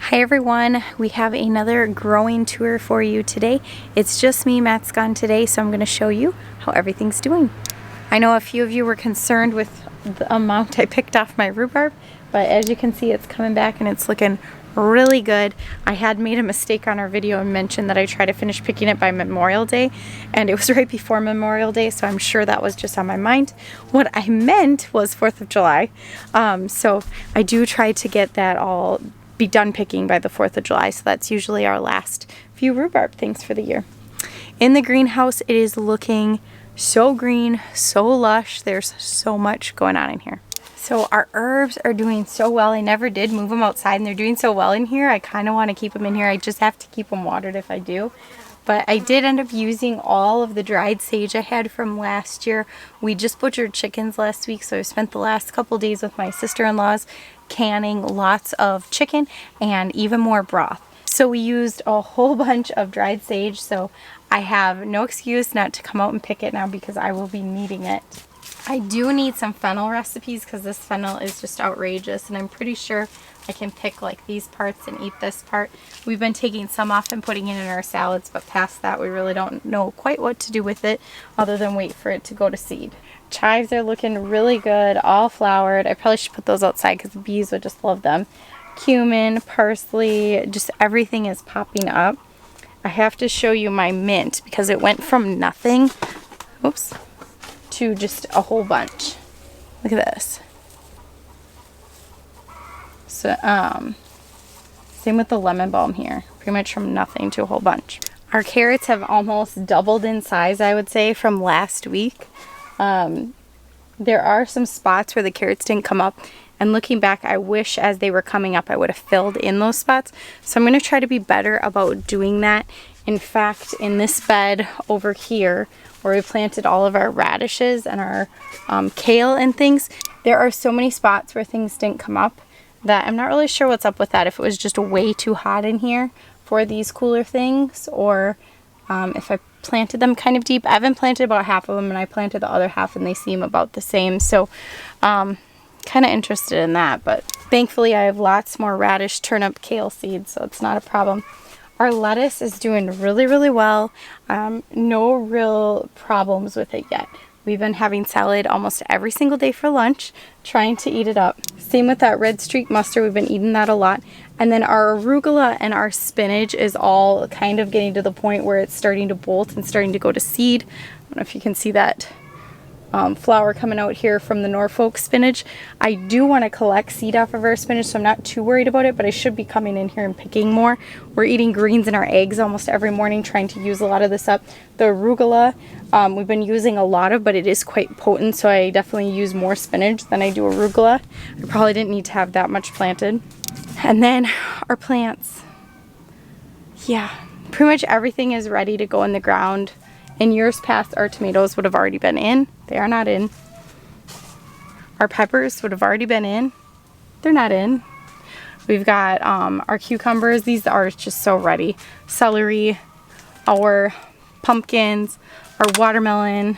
Hi everyone, we have another growing tour for you today. It's just me, Matt's gone today, so I'm going to show you how everything's doing. I know a few of you were concerned with the amount I picked off my rhubarb, but as you can see it's coming back and it's looking really good. I had made a mistake on our video and mentioned that I try to finish picking it by Memorial Day, and it was right before Memorial Day, so I'm sure that was just on my mind. What I meant was 4th of July, so I do try to get that all be done picking by the 4th of July, so that's usually our last few rhubarb things for the year. In the greenhouse, it is looking so green, so lush. There's so much going on in here. So our herbs are doing so well. I never did move them outside and they're doing so well in here. I kind of want to keep them in here. I just have to keep them watered if I do. But I did end up using all of the dried sage I had from last year. We just butchered chickens last week, so I spent the last couple days with my sister-in-laws canning lots of chicken and even more broth. So we used a whole bunch of dried sage, so I have no excuse not to come out and pick it now because I will be needing it. I do need some fennel recipes because this fennel is just outrageous, and I'm pretty sure I can pick like these parts and eat this part. We've been taking some off and putting it in our salads, but past that we really don't know quite what to do with it other than wait for it to go to seed. Chives are looking really good, all flowered. I probably should put those outside because the bees would just love them. Cumin, parsley, just everything is popping up. I have to show you my mint because it went from nothing, oops, to just a whole bunch. Look at this. So, same with the lemon balm here. Pretty much from nothing to a whole bunch. Our carrots have almost doubled in size, I would say, from last week. There are some spots where the carrots didn't come up, and looking back, I wish as they were coming up I would have filled in those spots. So I'm going to try to be better about doing that. In fact, in this bed over here where we planted all of our radishes and our kale and things, there are so many spots where things didn't come up that I'm not really sure what's up with that. If it was just way too hot in here for these cooler things, or if I planted them kind of deep. I haven't planted about half of them, and I planted the other half and they seem about the same. So kind of interested in that, but thankfully I have lots more radish, turnip, kale seeds, so it's not a problem. Our lettuce is doing really, really well. No real problems with it yet. We've been having salad almost every single day for lunch, trying to eat it up. Same with that red streak mustard. We've been eating that a lot. And then our arugula and our spinach is all kind of getting to the point where it's starting to bolt and starting to go to seed. I don't know if you can see that flower coming out here from the Norfolk spinach. I do want to collect seed off of our spinach, so I'm not too worried about it, but I should be coming in here and picking more. We're eating greens in our eggs almost every morning, trying to use a lot of this up. The arugula we've been using a lot of, but it is quite potent, so I definitely use more spinach than I do arugula. I probably didn't need to have that much planted. And then our plants. Yeah, pretty much everything is ready to go in the ground. In years past, our tomatoes would have already been in. They are not in. Our peppers would have already been in. They're not in. We've got our cucumbers. These are just so ready. Celery, our pumpkins, our watermelon,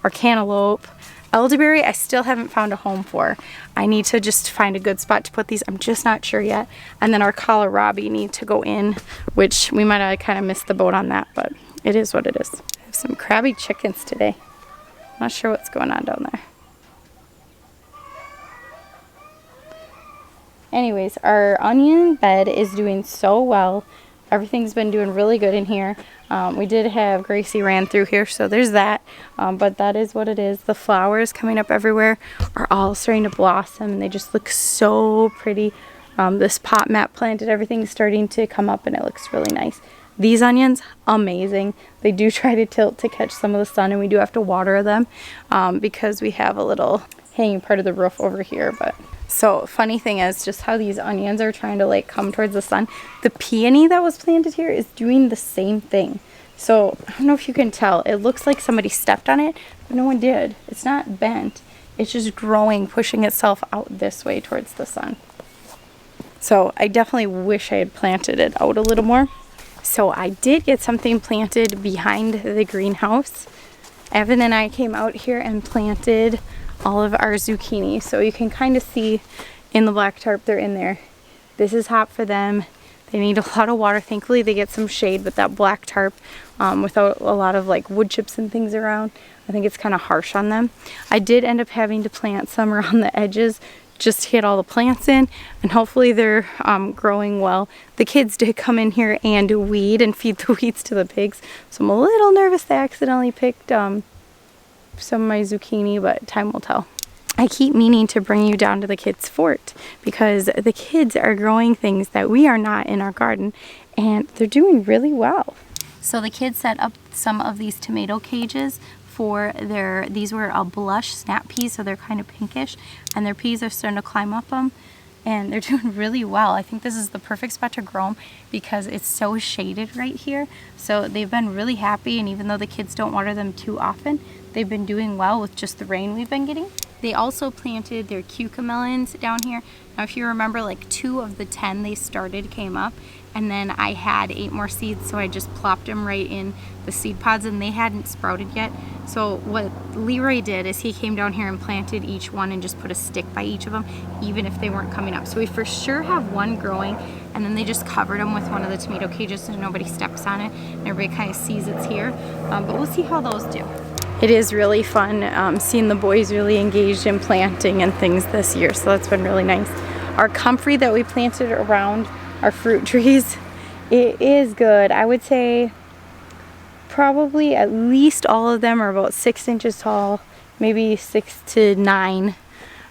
our cantaloupe. Elderberry, I still haven't found a home for. I need to just find a good spot to put these. I'm just not sure yet. And then our kohlrabi need to go in, which we might have kind of missed the boat on that, but it is what it is. I have some crabby chickens today. Not sure what's going on down there. Anyways, our onion bed is doing so well. Everything's been doing really good in here. We did have Gracie ran through here, so there's that. But that is what it is. The flowers coming up everywhere are all starting to blossom, and they just look so pretty. This pot Matt planted, everything's starting to come up, and it looks really nice. These onions, amazing. They do try to tilt to catch some of the sun, and we do have to water them because we have a little hanging part of the roof over here. But so funny thing is just how these onions are trying to like come towards the sun. The peony that was planted here is doing the same thing. So I don't know if you can tell. It looks like somebody stepped on it, but no one did. It's not bent. It's just growing, pushing itself out this way towards the sun. So I definitely wish I had planted it out a little more. So I did get something planted behind the greenhouse. Evan and I came out here and planted all of our zucchini. So you can kind of see in the black tarp, they're in there. This is hot for them. They need a lot of water. Thankfully they get some shade with that black tarp without a lot of like wood chips and things around. I think it's kind of harsh on them. I did end up having to plant some around the edges just to get all the plants in, and hopefully they're growing well. The kids did come in here and weed and feed the weeds to the pigs, so I'm a little nervous they accidentally picked some of my zucchini, but time will tell. I keep meaning to bring you down to the kids' fort because the kids are growing things that we are not in our garden, and they're doing really well. So the kids set up some of these tomato cages for these were a blush snap peas, so they're kind of pinkish, and their peas are starting to climb up them, and they're doing really well. I think this is the perfect spot to grow them because it's so shaded right here. So they've been really happy, and even though the kids don't water them too often, they've been doing well with just the rain we've been getting. They also planted their cucamelons down here. Now if you remember, like 2 of the 10 they started came up, and then I had 8 more seeds, so I just plopped them right in the seed pods, and they hadn't sprouted yet. So what Leroy did is he came down here and planted each one and just put a stick by each of them, even if they weren't coming up. So we for sure have one growing, and then they just covered them with one of the tomato cages so nobody steps on it and everybody kind of sees it's here. But we'll see how those do. It is really fun seeing the boys really engaged in planting and things this year, so that's been really nice. Our comfrey that we planted around our fruit trees, it is good. I would say probably at least all of them are about 6 inches tall, maybe 6 to 9.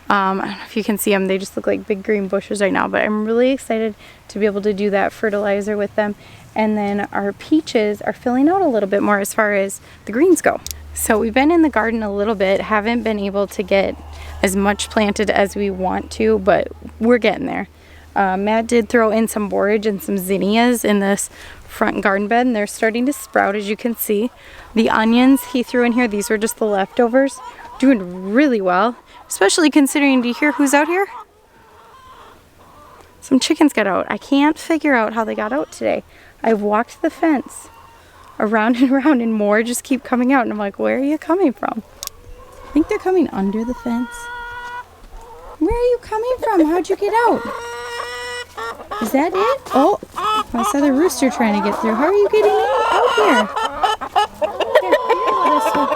I don't know if you can see them, they just look like big green bushes right now, but I'm really excited to be able to do that fertilizer with them. And then our peaches are filling out a little bit more as far as the greens go. So we've been in the garden a little bit, haven't been able to get as much planted as we want to, but we're getting there. Matt did throw in some borage and some zinnias in this front garden bed, and they're starting to sprout, as you can see. The onions he threw in here, these were just the leftovers, doing really well, especially considering, do you hear who's out here? Some chickens got out. I can't figure out how they got out today. I've walked the fence around and around, and more just keep coming out, and I'm like, where are you coming from? I think they're coming under the fence. Where are you coming from? How'd you get out? Is that it? Oh, I saw the rooster trying to get through. How are you getting out here? Here, this one.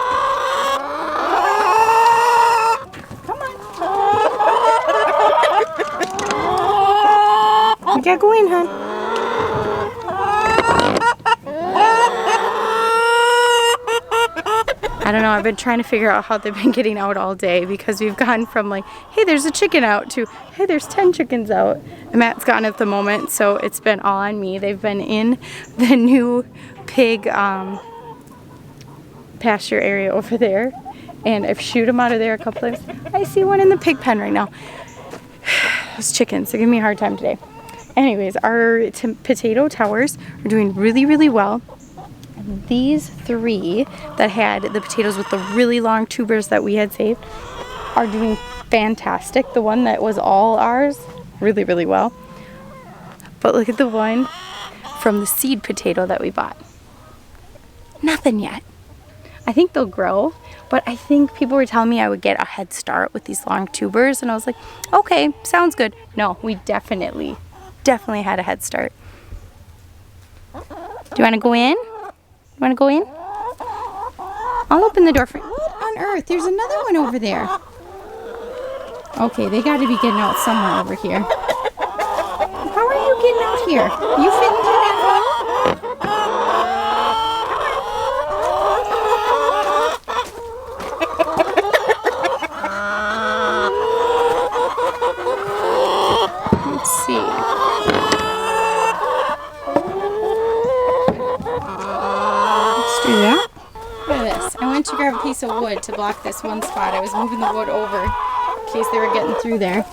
Come on. You gotta go in, hon. I don't know, I've been trying to figure out how they've been getting out all day, because we've gone from like, hey, there's a chicken out, to, hey, there's 10 chickens out. And Matt's gone at the moment, so it's been all on me. They've been in the new pig pasture area over there, and I've shooed them out of there a couple times. I see one in the pig pen right now. Those chickens, they're giving me a hard time today. Anyways, our potato towers are doing really, really well. These 3 that had the potatoes with the really long tubers that we had saved are doing fantastic. The one that was all ours, really, really well. But look at the one from the seed potato that we bought. Nothing yet. I think they'll grow, but I think people were telling me I would get a head start with these long tubers, and I was like, okay, sounds good. No, we definitely had a head start. Do you want to go in? You want to go in? I'll open the door for you. What on earth? There's another one over there. Okay, they got to be getting out somewhere over here. How are you getting out here? You fitting through that hole? Let's see. Do that. Look at this. I went to grab a piece of wood to block this one spot. I was moving the wood over in case they were getting through there.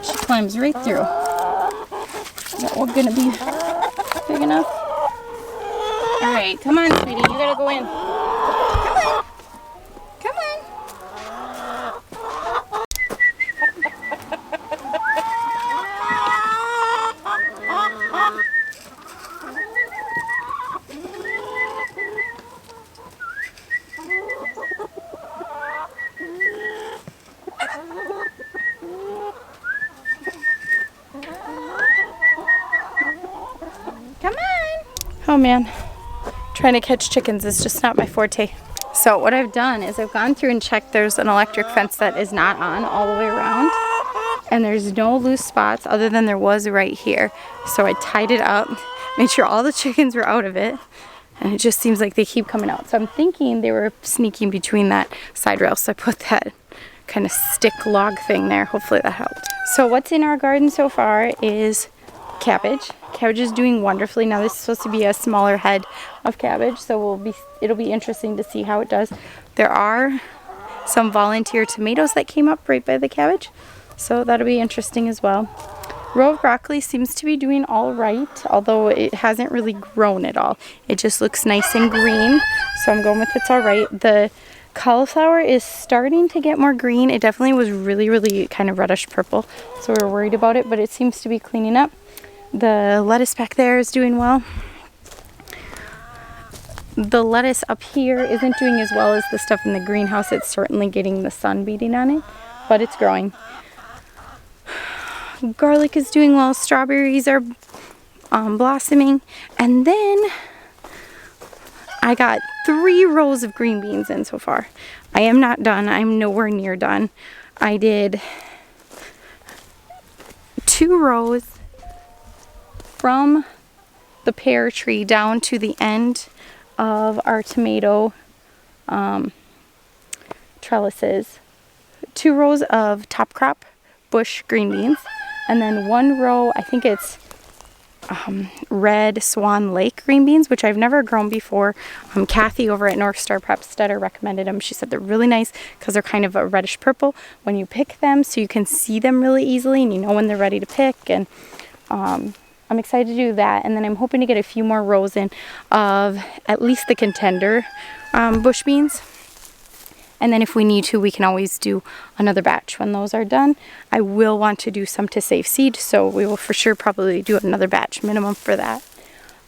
She climbs right through. Is that wood gonna be big enough? Alright, come on, sweetie. You gotta go in. Come on. Come on. Oh man, trying to catch chickens is just not my forte. So what I've done is I've gone through and checked. There's an electric fence that is not on all the way around, and there's no loose spots other than there was right here. So I tied it up, made sure all the chickens were out of it, and it just seems like they keep coming out. So I'm thinking they were sneaking between that side rail, so I put that kind of stick log thing there. Hopefully that helped. So what's in our garden so far is cabbage. Cabbage is doing wonderfully. Now this is supposed to be a smaller head of cabbage, so it'll be interesting to see how it does. There are some volunteer tomatoes that came up right by the cabbage, so that'll be interesting as well. Row of broccoli seems to be doing all right, although it hasn't really grown at all. It just looks nice and green, so I'm going with it's all right. The cauliflower is starting to get more green. It definitely was really kind of reddish purple, so we were worried about it, but it seems to be cleaning up. The lettuce back there is doing well. The lettuce up here isn't doing as well as the stuff in the greenhouse. It's certainly getting the sun beating on it, but it's growing. Garlic is doing well. Strawberries are blossoming. And then I got 3 rows of green beans in so far. I am not done. I'm nowhere near done. I did 2 rows from the pear tree down to the end of our tomato trellises. 2 rows of top crop bush green beans, and then 1 row, I think it's red Swan Lake green beans, which I've never grown before. Kathy over at North Star Prepstetter recommended them. She said they're really nice because they're kind of a reddish purple when you pick them, so you can see them really easily and you know when they're ready to pick. And I'm excited to do that, and then I'm hoping to get a few more rows in of at least the contender bush beans. And then if we need to, we can always do another batch when those are done. I will want to do some to save seed, so we will for sure probably do another batch minimum for that.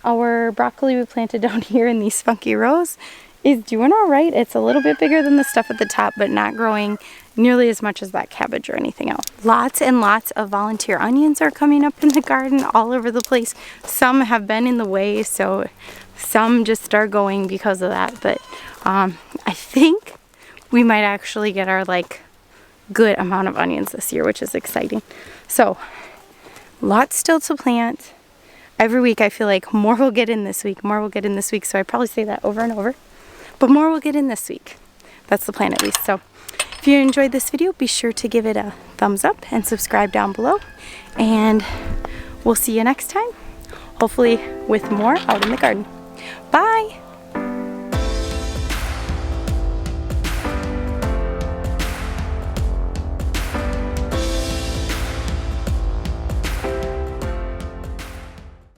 Our broccoli we planted down here in these funky rows is doing all right. It's a little bit bigger than the stuff at the top, but not growing nearly as much as that cabbage or anything else. Lots and lots of volunteer onions are coming up in the garden all over the place. Some have been in the way, so some just are going because of that. But I think we might actually get our good amount of onions this year, which is exciting. So lots still to plant. Every week I feel like more will get in this week, more will get in this week. So I probably say that over and over, but more will get in this week. That's the plan at least. So if you enjoyed this video, be sure to give it a thumbs up and subscribe down below. And we'll see you next time, hopefully with more out in the garden. Bye!